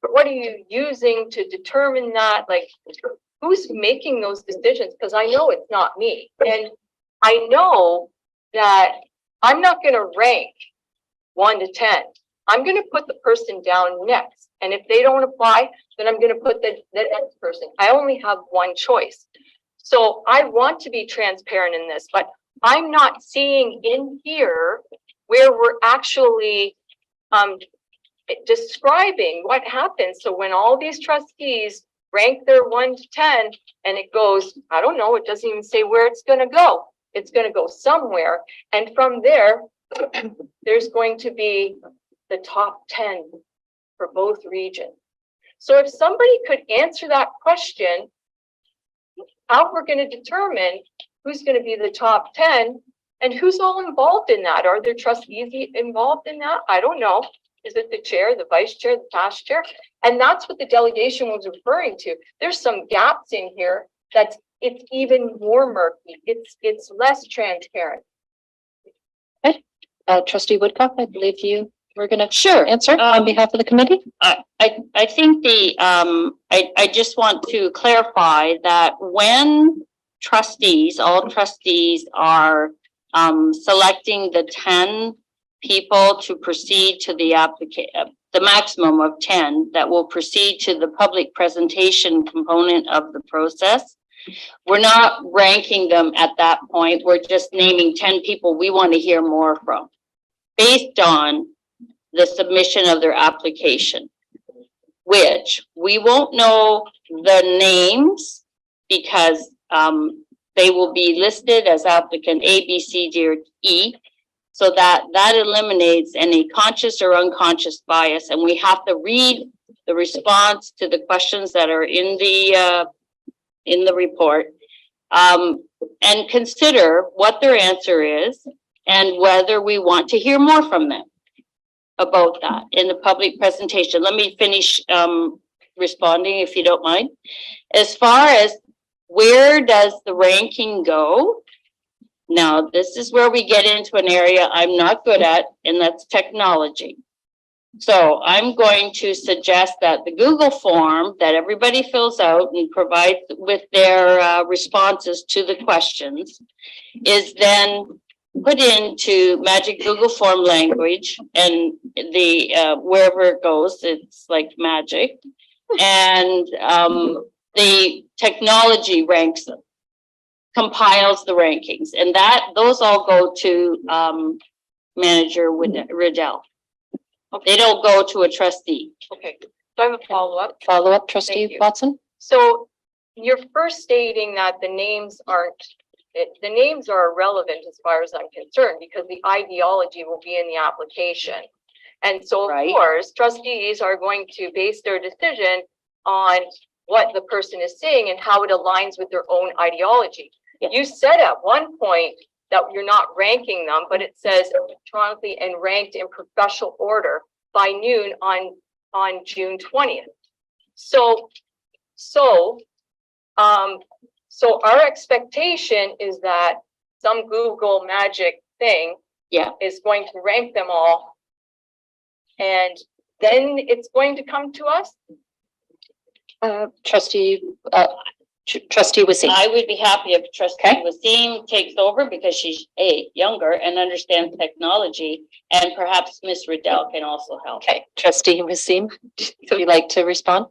But what are you using to determine that? Like, who's making those decisions? Because I know it's not me. And I know that I'm not going to rank 1 to 10. I'm going to put the person down next. And if they don't apply, then I'm going to put the next person. I only have one choice. So I want to be transparent in this, but I'm not seeing in here where we're actually describing what happens. So when all these trustees rank their 1 to 10 and it goes, I don't know, it doesn't even say where it's going to go. It's going to go somewhere. And from there, there's going to be the top 10 for both regions. So if somebody could answer that question, how we're going to determine who's going to be the top 10 and who's all involved in that? Are there trustees involved in that? I don't know. Is it the chair, the vice chair, the past chair? And that's what the delegation was referring to. There's some gaps in here that's it's even more murky. It's less transparent. Okay. Trustee Woodcock, I believe you were going to answer on behalf of the committee. I think I just want to clarify that when trustees, all trustees are selecting the 10 people to proceed to the application, the maximum of 10 that will proceed to the public presentation component of the process. We're not ranking them at that point. We're just naming 10 people we want to hear more from based on the submission of their application, which we won't know the names because they will be listed as applicant A, B, C, D, or E. So that eliminates any conscious or unconscious bias. And we have to read the response to the questions that are in the report and consider what their answer is and whether we want to hear more from them about that in the public presentation. Let me finish responding if you don't mind. As far as where does the ranking go? Now, this is where we get into an area I'm not good at, and that's technology. So I'm going to suggest that the Google form that everybody fills out and provides with their responses to the questions is then put into magic Google form language, and the wherever it goes, it's like magic, and the technology ranks them, compiles the rankings, and those all go to Manager Riddell. Okay. They don't go to a trustee. Okay, so I have a follow-up. Follow-up, Trustee Watson. So you're first stating that the names are irrelevant as far as I'm concerned because the ideology will be in the application. And so of course, trustees are going to base their decision on what the person is saying and how it aligns with their own ideology. Yes. You said at one point that you're not ranking them, but it says electronically and ranked in professional order by noon on June 20th. So our expectation is that some Google magic thing is going to rank them all, and then it's going to come to us. Trustee Watson. I would be happy if Trustee Watson takes over because she's younger and understands technology, and perhaps Miss Riddell can also help. Okay, Trustee Watson, would you like to respond?